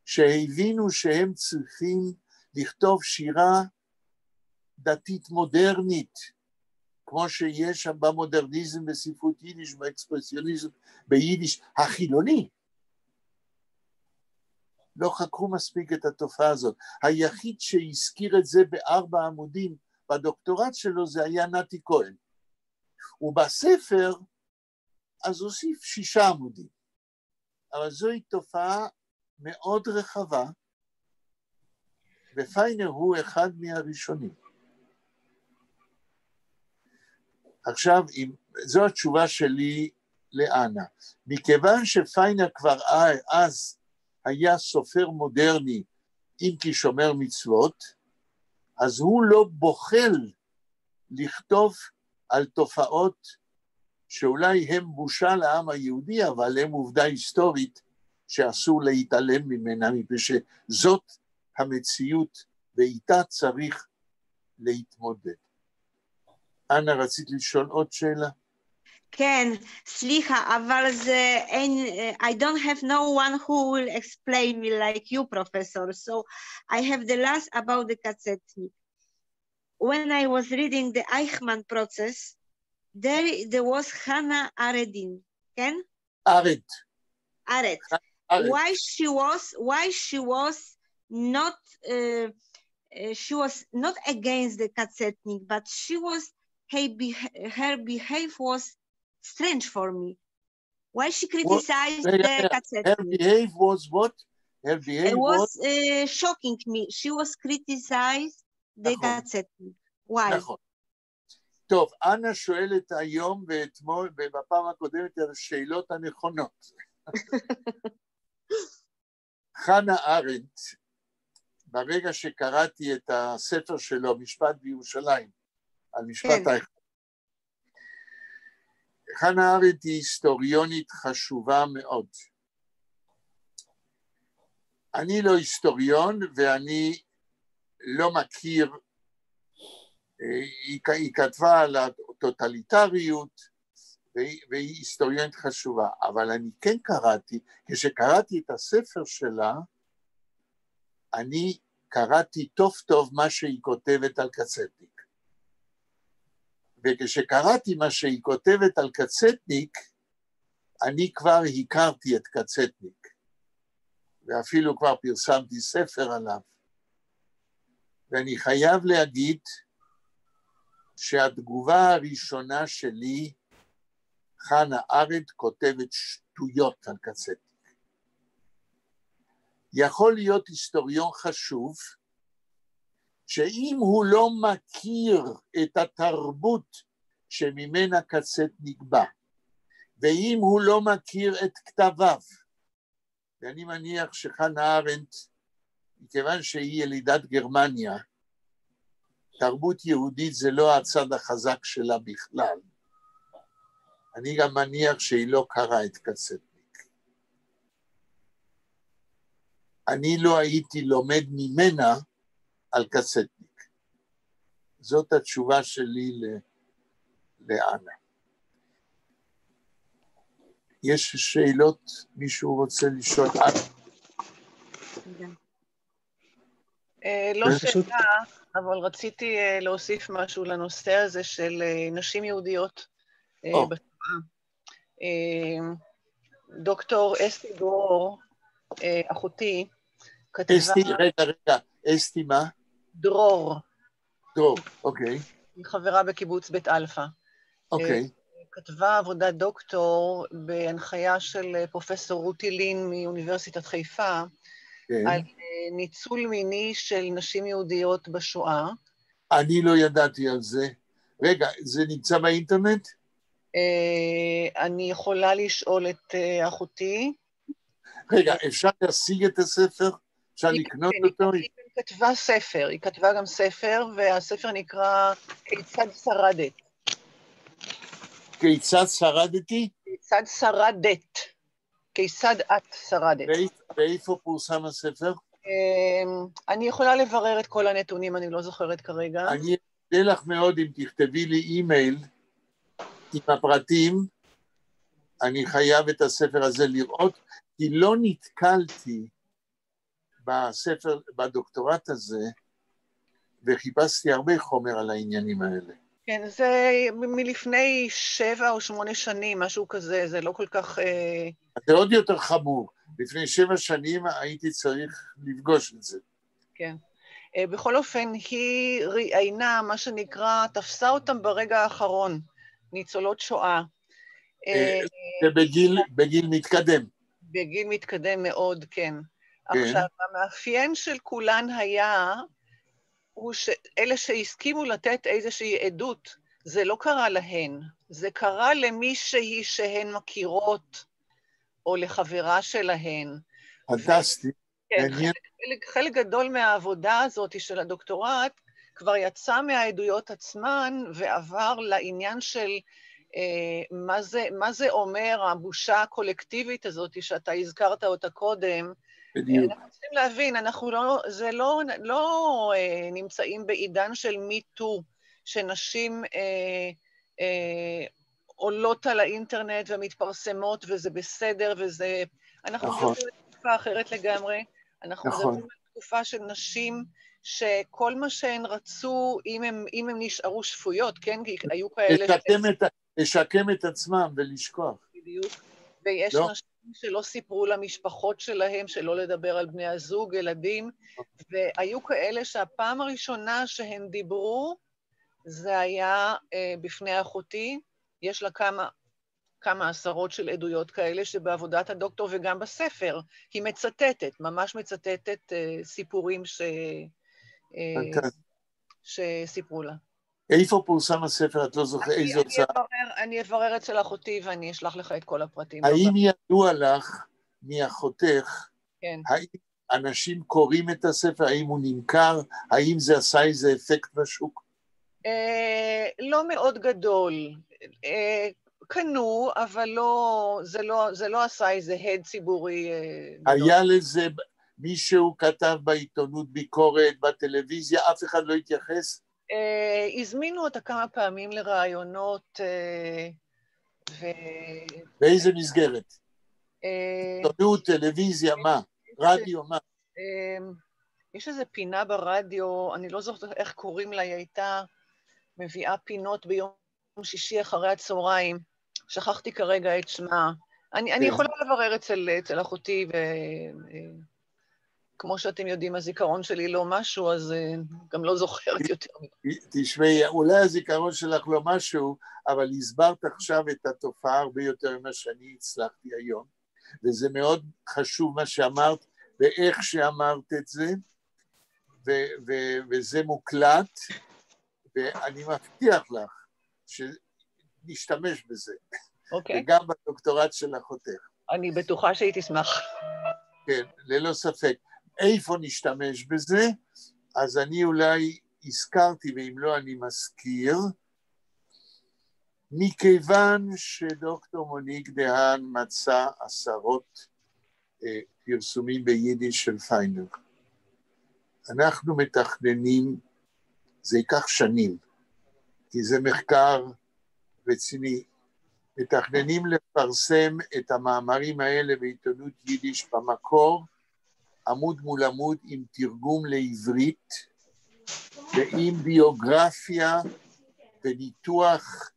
שהבינו שהם צריכים לכתוב שירה דתית מודרנית, כמו שיש במודרניזם בספרות יידיש, באקספרסיוניזם ביידיש החילוני, לא חקרו מספיק את התופעה הזאת. היחיד שהזכיר את זה ב4 עמודים בדוקטורט שלו זה היה נתי כהן. ובספר אז הוסיף 6 עמודים. אבל זוהי תופעה מאוד רחבה, ופיינר הוא אחד מהראשונים. עכשיו, זו התשובה שלי לאנה. מכיוון שפיינר כבר אז היה סופר מודרני, אם כי שומר מצוות, אז הוא לא בוחל לכתוב על תופעות שאולי הם בושה לעם היהודי, אבל הם עובדה היסטורית שאסור להתעלם ממנה, מפני שזאת המציאות, ואיתה צריך להתמודד. אנה, רצית לשאול עוד שאלה? כן, סליחה, אבל זה אין, I don't have no one who will explain me like you, professor, so I have the last about the Kazetnik. When I was reading the Eichmann process, there was Hannah Aredin, Ken? Ared. Why she was not against the Kazetnik, but her behavior was strange for me. Why she criticized the Her Katsetnik? behave was what? Her It behave was was... shocking me. She was criticized the נכון. Katsetnik. Why? נכון. טוב, אנה שואלת היום ואתמול ובפעם הקודמת על השאלות הנכונות. חנה ארנדט, ברגע שקראתי את הספר שלו, משפט בירושלים, על משפט האחד, חנה ארנדט היא היסטוריונית חשובה מאוד. אני לא היסטוריון ואני לא מכיר, היא כתבה על הטוטליטריות והיא היסטוריונית חשובה, אבל אני כן קראתי, כשקראתי את הספר שלה, אני קראתי טוב טוב מה שהיא כותבת על קצטניק. וכשקראתי מה שהיא כותבת על קצטניק, אני כבר הכרתי את קצטניק, ואפילו כבר פרסמתי ספר עליו. ואני חייב להגיד שהתגובה הראשונה שלי, חנה ארנדט כותבת שטויות על קצטניק. יכול להיות היסטוריון חשוב, שאם הוא לא מכיר את התרבות שממנה קצטניק בא, ואם הוא לא מכיר את כתביו, ואני מניח שחנה ארנדט, מכיוון שהיא ילידת גרמניה, תרבות יהודית זה לא הצד החזק שלה בכלל, אני גם מניח שהיא לא קראה את קצטניק. אני לא הייתי לומד ממנה על קצטניק. זאת התשובה שלי לאנה. יש שאלות? מישהו רוצה לשאול? לא שאלה, אבל רציתי להוסיף משהו לנושא הזה של נשים יהודיות בשואה. דוקטור אסתי דרור, אחותי, כתבה... רגע, אסתי מה? דרור. דרור, אוקיי. היא חברה בקיבוץ בית אלפא. אוקיי. כתבה עבודת דוקטור בהנחיה של פרופסור רותי לין מאוניברסיטת חיפה, על ניצול מיני של נשים יהודיות בשואה. אני לא ידעתי על זה. רגע, זה נמצא באינטרנט? אני יכולה לשאול את אחותי. רגע, אפשר להשיג את הספר? אפשר לקנות אותו? היא כתבה ספר, היא כתבה גם ספר, והספר נקרא כיצד שרדת. כיצד שרדתי? כיצד שרדת. כיצד את שרדת. ואיפה פורסם הספר? אני יכולה לברר את כל הנתונים, אני לא זוכרת כרגע. אני אודה לך מאוד אם תכתבי לי אימייל עם הפרטים, אני חייב את הספר הזה לראות, כי לא נתקלתי בספר, בדוקטורט הזה, וחיפשתי הרבה חומר על העניינים האלה. כן, זה מלפני 7 או 8 שנים, משהו כזה, זה לא כל כך... זה עוד יותר חמור. לפני 7 שנים הייתי צריך לפגוש את זה. כן. בכל אופן, היא ראיינה, מה שנקרא, תפסה אותם ברגע האחרון, ניצולות שואה. בגיל מתקדם. בגיל מתקדם מאוד, כן. עכשיו, המאפיין של כולן היה, הוא שאלה שהסכימו לתת איזושהי עדות, זה לא קרה להן, זה קרה למישהי שהן מכירות, או לחברה שלהן. פנטסטי. כן, חלק גדול מהעבודה הזאת של הדוקטורט, כבר יצא מהעדויות עצמן, ועבר לעניין של מה זה אומר, הבושה הקולקטיבית הזאת, שאתה הזכרת אותה קודם. בדיוק. אנחנו צריכים להבין, אנחנו לא נמצאים בעידן של מיטו, שנשים עולות על האינטרנט ומתפרסמות, וזה בסדר, וזה... אנחנו מדברים על תקופה אחרת לגמרי, אנחנו מדברים על תקופה של נשים, שכל מה שהן רצו, אם הם נשארו שפויות, כן? כי היו כאלה... לשקם את עצמם ולשכוח. בדיוק. ויש נשים שלא סיפרו למשפחות שלהם, שלא לדבר על בני הזוג, ילדים, והיו כאלה שהפעם הראשונה שהן דיברו, זה היה בפני אחותי, יש לה כמה עשרות של עדויות כאלה שבעבודת הדוקטור וגם בספר היא מצטטת, ממש מצטטת סיפורים שסיפרו לה. איפה פורסם הספר? את לא זוכרת איזו הוצאה? אני אברר אצל אחותי ואני אשלח לך את כל הפרטים. האם ידוע לך מאחותך, כן. האם אנשים קוראים את הספר, האם הוא נמכר, האם זה עשה איזה אפקט בשוק? לא מאוד גדול. קנו, אבל זה לא עשה איזה הד ציבורי גדול. היה לזה מישהו כתב בעיתונות ביקורת, בטלוויזיה, אף אחד לא התייחס? הזמינו אותה כמה פעמים לרעיונות. באיזה מסגרת? עיתונות, טלוויזיה, מה? רדיו, מה? יש איזו פינה ברדיו, אני לא זוכרת איך קוראים לה, היא הייתה מביאה פינות ביום שישי אחרי הצהריים, שכחתי כרגע את שמה. אני יכולה לברר אצל אחותי, וכמו שאתם יודעים, הזיכרון שלי לא משהו, אז גם לא זוכרת יותר. תשמעי, אולי הזיכרון שלך לא משהו, אבל הסברת עכשיו את התופעה הרבה יותר ממה שאני הצלחתי היום, וזה מאוד חשוב מה שאמרת, ואיך שאמרת את זה, וזה מוקלט, ואני מבטיח לך שנשתמש בזה. אוקיי. וגם בדוקטורט של אחותך. אני בטוחה שהיא תשמח. כן, ללא ספק. איפה נשתמש בזה? אז אני אולי הזכרתי, ואם לא אני מזכיר, מכיוון שדוקטור מוניק דהן מצא עשרות פרסומים ביידיש של פיינר, אנחנו מתכננים, זה ייקח שנים, כי זה מחקר רציני, מתכננים לפרסם את המאמרים האלה בעיתונות יידיש במקור, עמוד מול עמוד עם תרגום לעברית, ועם ביוגרפיה וניתוח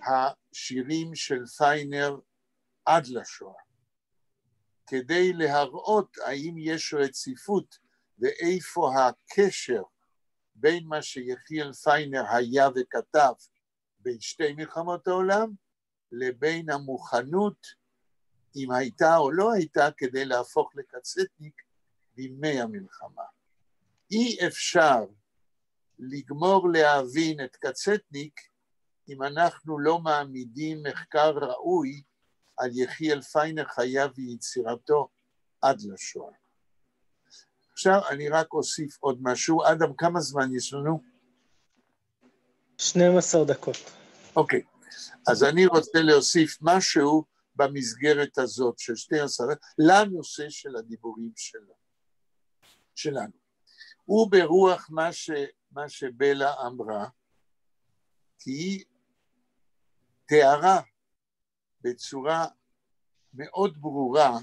השירים של פיינר עד לשואה, כדי להראות האם יש רציפות ואיפה הקשר בין מה שיחיאל פיינר היה וכתב בין שתי מלחמות העולם, לבין המוכנות, אם הייתה או לא הייתה, כדי להפוך לקצטניק בימי המלחמה. אי אפשר לגמור להבין את קצטניק, אם אנחנו לא מעמידים מחקר ראוי על יחיאל פיינר חייו ויצירתו עד לשואה. עכשיו אני רק אוסיף עוד משהו. אדם, כמה זמן יש לנו? 12 דקות. אוקיי, אז אני רוצה להוסיף משהו במסגרת הזאת של 12 לנושא של הדיבורים שלנו. וברוח מה שבלה אמרה, כי היא תיארה בצורה מאוד ברורה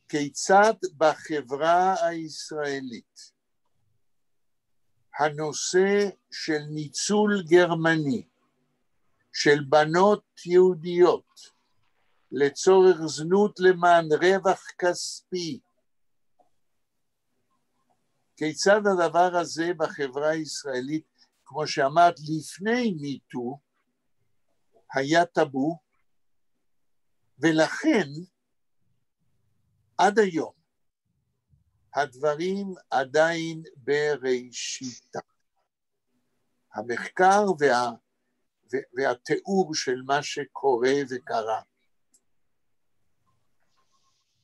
כיצד בחברה הישראלית הנושא של ניצול גרמני של בנות יהודיות לצורך זנות למען רווח כספי, כיצד הדבר הזה בחברה הישראלית, כמו שאמרת, לפני מיטו, היה טאבו, ולכן עד היום הדברים עדיין בראשיתם. המחקר והתיאור של מה שקורה וקרה.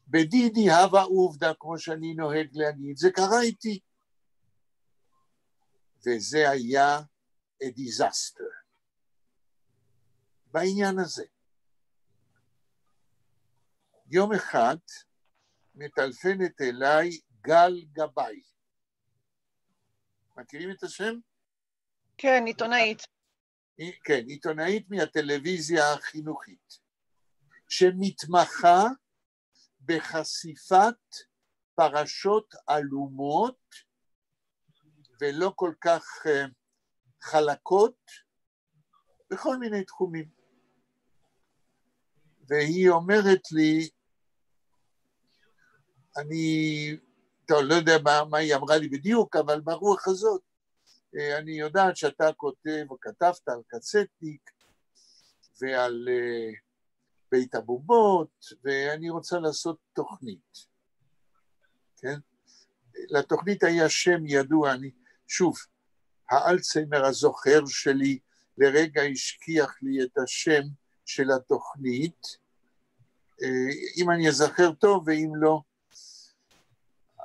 בדידי הווה עובדה, כמו שאני נוהג להגיד, זה קרה איתי. וזה היה a disaster. בעניין הזה. יום אחד מטלפנת אליי גל גבאי. מכירים את השם? כן, עיתונאית. כן, עיתונאית מהטלוויזיה החינוכית, שמתמחה בחשיפת פרשות עלומות ולא כל כך חלקות בכל מיני תחומים. והיא אומרת לי, אני לא יודע מה היא אמרה לי בדיוק, אבל ברוח הזאת, אני יודעת שאתה כותב או כתבת על קצטניק ועל בית הבובות, ואני רוצה לעשות תוכנית, כן? לתוכנית היה שם ידוע, שוב, האלצהיימר הזוכר שלי לרגע השכיח לי את השם של התוכנית, אם אני אזכר טוב ואם לא,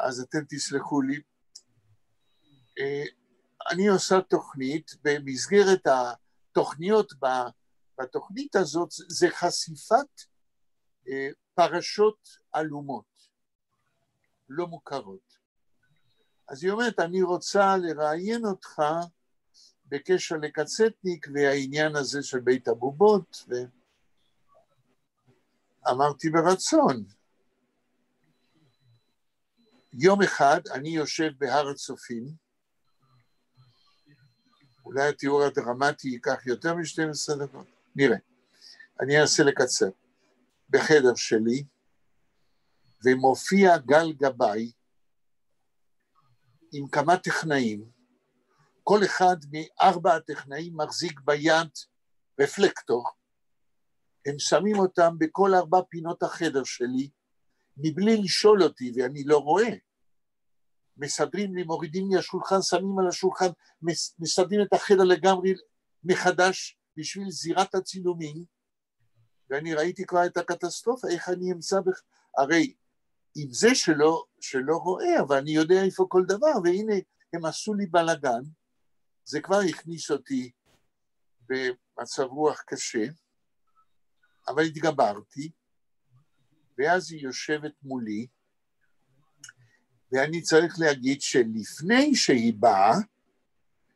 אז אתם תסלחו לי. אני עושה תוכנית, במסגרת התוכניות בתוכנית הזאת, זה חשיפת פרשות אלומות, לא מוכרות. אז היא אומרת, אני רוצה לראיין אותך בקשר לקצטניק והעניין הזה של בית הבובות, ואמרתי ברצון. יום אחד אני יושב בהר הצופים, אולי התיאור הדרמטי ייקח יותר מ-12 דקות, נראה. אני אנסה לקצר. בחדר שלי, ומופיע גל גבאי, עם כמה טכנאים, כל אחד מ4 הטכנאים מחזיק ביד רפלקטור, הם שמים אותם בכל 4 פינות החדר שלי, מבלי לשאול אותי, ואני לא רואה. מסדרים לי, מורידים לי השולחן, שמים על השולחן, מסדרים את החדר לגמרי מחדש, בשביל זירת הצילומים, ואני ראיתי כבר את הקטסטרופה, איך אני אמצא הרי עם זה שלא רואה, אבל אני יודע איפה כל דבר, והנה הם עשו לי בלגן, זה כבר הכניס אותי במצב רוח קשה, אבל התגברתי, ואז היא יושבת מולי, ואני צריך להגיד שלפני שהיא באה,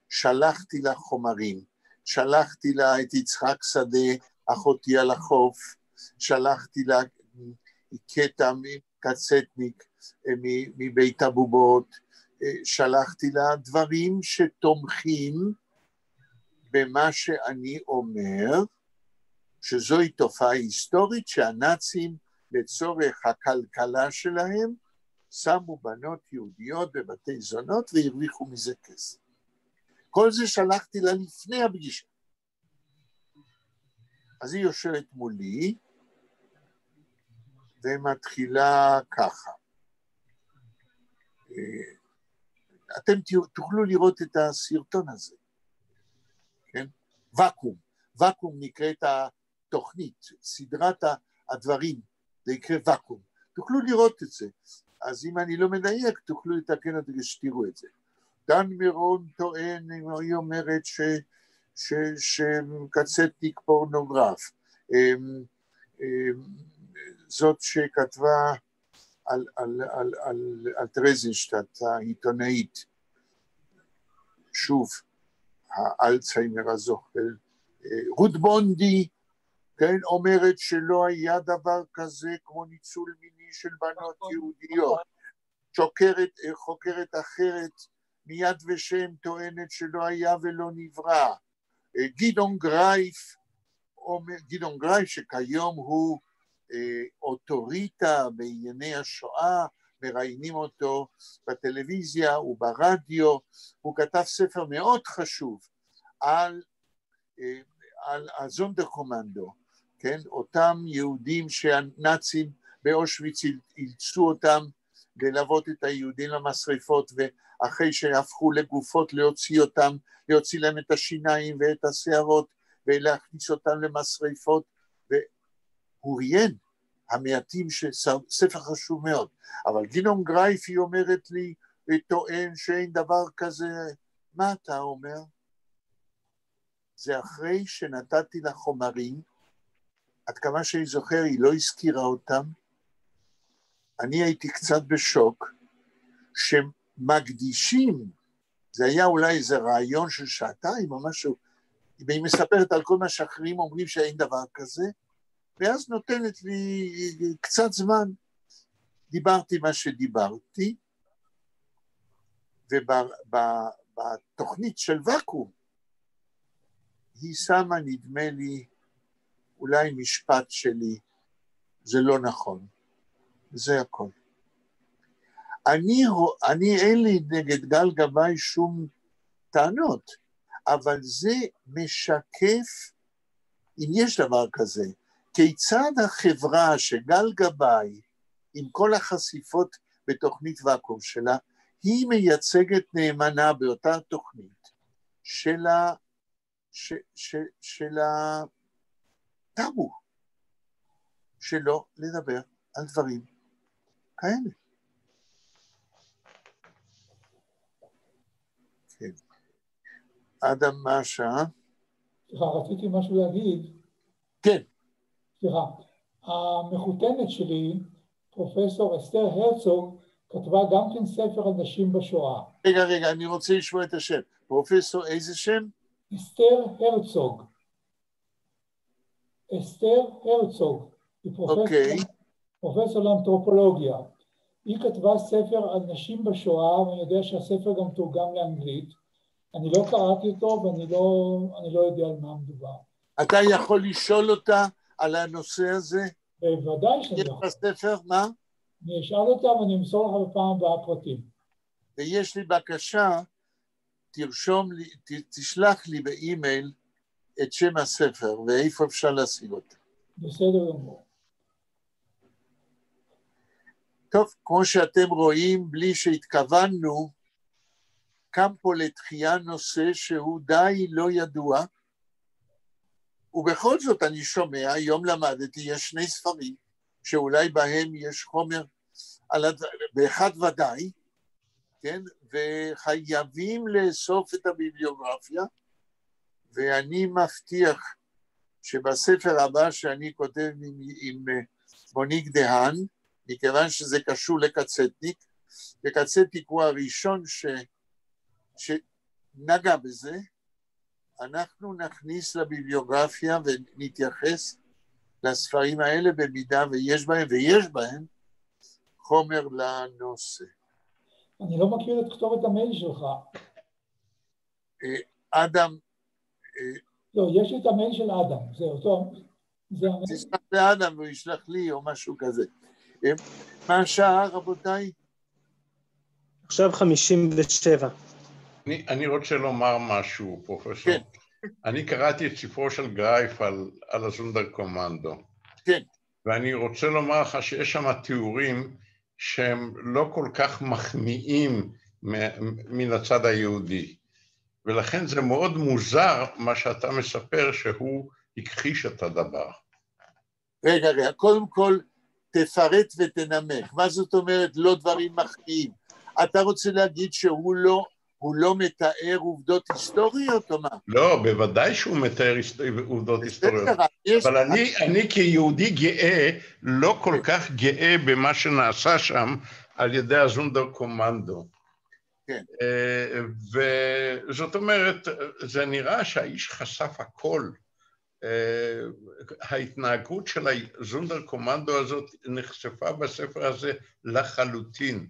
שלחתי לה חומרים, שלחתי לה את יצחק שדה, אחותי על החוף, שלחתי לה קטע מקצטניק, מבית הבובות, שלחתי לה דברים שתומכים במה שאני אומר, שזוהי תופעה היסטורית שהנאצים לצורך הכלכלה שלהם, שמו בנות יהודיות בבתי זונות והרוויחו מזה כסף. כל זה שלחתי לה לפני הפגישה. אז היא יושבת מולי, ומתחילה ככה. אתם תוכלו לראות את הסרטון הזה, כן? וקום. וקום נקראת התוכנית, סדרת הדברים, זה יקרה וקום. תוכלו לראות את זה. אז אם אני לא מדייק, תוכלו לתקן אותי שתראו את זה. דן מירון טוען, היא אומרת שקצטניק פורנוגרף. זאת שכתבה על טרזינשטט, העיתונאית, שוב, האלצהיימר הזוחל, רות בונדי, כן, אומרת שלא היה דבר כזה כמו ניצול מיני של בנות יהודיות, חוקרת אחרת מיד ושם טוענת שלא היה ולא נברא, גדעון גרייף שכיום הוא אוטוריטה בענייני השואה, מראיינים אותו בטלוויזיה וברדיו, הוא כתב ספר מאוד חשוב על הזונדרקומנדו, כן? אותם יהודים שהנאצים באושוויץ אילצו אותם ללוות את היהודים למשרפות, ואחרי שהפכו לגופות להוציא להם את השיניים ואת השערות ולהכניס אותם למשרפות, והוא ראיין המעטים ספר חשוב מאוד. אבל גדעון גרייף היא אומרת לי, וטוען שאין דבר כזה. מה אתה אומר? זה אחרי שנתתי לה חומרים, עד כמה שאני זוכר, היא לא הזכירה אותם. אני הייתי קצת בשוק, שמקדישים, זה היה אולי איזה רעיון של שעתיים או משהו, והיא מספרת על כל מה שאחרים אומרים שאין דבר כזה, ואז נותנת לי קצת זמן, דיברתי מה שדיברתי, ובתוכנית של וקום, היא שמה נדמה לי, אולי משפט שלי, זה לא נכון, זה הכל. אני אין לי נגד גל גבאי שום טענות, אבל זה משקף, אם יש דבר כזה, כיצד החברה שגל גבאי, עם כל החשיפות בתוכנית ואקום שלה, היא מייצגת נאמנה באותה תוכנית של הטאבו, שלא לדבר על דברים כאלה. כן. אדם, מה השעה? סליחה, רציתי משהו להגיד. כן. סליחה, המחותנת שלי, פרופסור אסתר הרצוג, כתבה גם כן ספר על נשים בשואה. רגע, אני רוצה לשמוע את השם. פרופסור, איזה שם? אסתר הרצוג. אסתר הרצוג. היא פרופסור לאנתרופולוגיה. היא כתבה ספר על נשים בשואה, ואני יודע שהספר גם תורגם לאנגלית. אני לא קראתי אותו, ואני לא יודע על מה מדובר. אתה יכול לשאול אותה על הנושא הזה? בוודאי שאני יכול. יש בספר, מה? אני אשאל אותה ואני אמסור לך בפעם הבאה פרטים. ויש לי בקשה, תשלח לי באימייל את שם הספר, ואיפה אפשר להשיג אותה. בסדר גמור. טוב, כמו שאתם רואים, בלי שהתכוונו, קם פה לתחייה נושא שהוא די לא ידוע, ובכל זאת אני שומע, היום למדתי, יש 2 ספרים, שאולי בהם יש חומר, באחד ודאי, כן? וחייבים לאסוף את הביבליוגרפיה, ואני מבטיח שבספר הבא שאני כותב עם מוניק דהן, מכיוון שזה קשור לקצטניק, וקצטניק הוא הראשון שנגע בזה, אנחנו נכניס לביבליוגרפיה ונתייחס לספרים האלה במידה ויש בהם חומר לנושא. אני לא מכיר את כתובת המייל שלך. אדם. לא, יש לי את המייל של אדם, זה אותו. תשלח לאדם והוא ישלח לי או משהו כזה. מה השעה, רבותיי? עכשיו 57. אני רוצה לומר משהו, פרופסור. כן. אני קראתי את ספרו של גרייף על הזונדרקומנדו. כן. ואני רוצה לומר לך שיש שם תיאורים שהם לא כל כך מחמיאים מן הצד היהודי. ולכן זה מאוד מוזר מה שאתה מספר שהוא הכחיש את הדבר. רגע, קודם כל תפרט ותנמק. מה זאת אומרת לא דברים מחמיאים? אתה רוצה להגיד שהוא לא מתאר עובדות היסטוריות או מה? לא, בוודאי שהוא מתאר עובדות היסטוריות. אבל אני כיהודי גאה, לא כל כך גאה במה שנעשה שם על ידי הזונדרקומנדו. כן. וזאת אומרת, זה נראה שהאיש חשף הכל. ההתנהגות של הזונדרקומנדו הזאת נחשפה בספר הזה לחלוטין.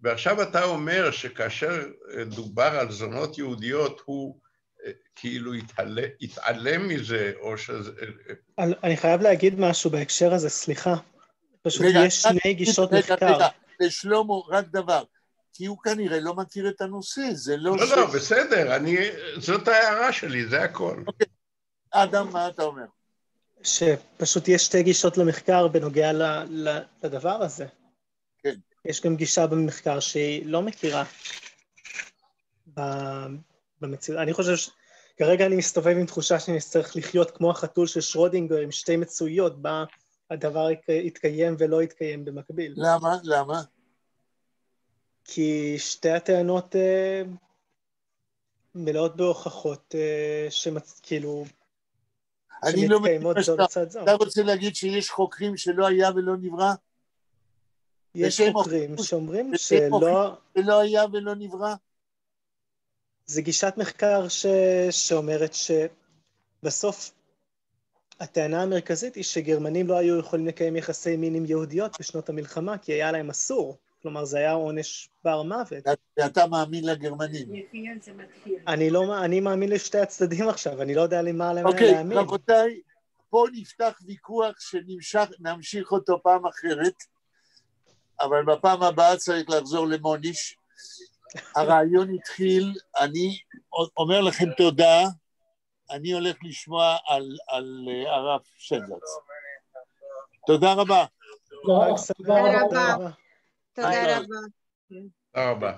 ועכשיו אתה אומר שכאשר דובר על זונות יהודיות, הוא כאילו התעלם מזה, או שזה... אני חייב להגיד משהו בהקשר הזה, סליחה. פשוט יש 2 גישות מחקר. לשלמה, רק דבר, כי הוא כנראה לא מכיר את הנושא, זה לא... לא, בסדר, זאת ההערה שלי, זה הכל. אוקיי, אדם, מה אתה אומר? שפשוט יש 2 גישות למחקר בנוגע לדבר הזה. כן. יש גם גישה במחקר שהיא לא מכירה במציאות. אני חושב כרגע אני מסתובב עם תחושה שאני צריך לחיות כמו החתול של שרודינגר עם 2 מצויות, בה הדבר יתקיים ולא יתקיים במקביל. למה? כי 2 הטענות מלאות בהוכחות כאילו שמתקיימות זו לצד זו. אתה רוצה להגיד שיש חוקרים שלא היה ולא נברא? יש חוקרים שאומרים שלא היה ולא נברא? זה גישת מחקר שאומרת שבסוף הטענה המרכזית היא שגרמנים לא היו יכולים לקיים יחסי מין עם יהודיות בשנות המלחמה, כי היה להם אסור. כלומר, זה היה עונש בר מוות. ואתה מאמין לגרמנים. אני מאמין לשתי הצדדים עכשיו, אני לא יודע למה להאמין. אוקיי, רבותיי, פה נפתח ויכוח שנמשיך אותו פעם אחרת, אבל בפעם הבאה צריך לחזור למוניש. הרעיון התחיל, אני אומר לכם תודה, אני הולך לשמוע על הרב שנדלץ. תודה רבה. תודה רבה. תודה רבה. תודה רבה.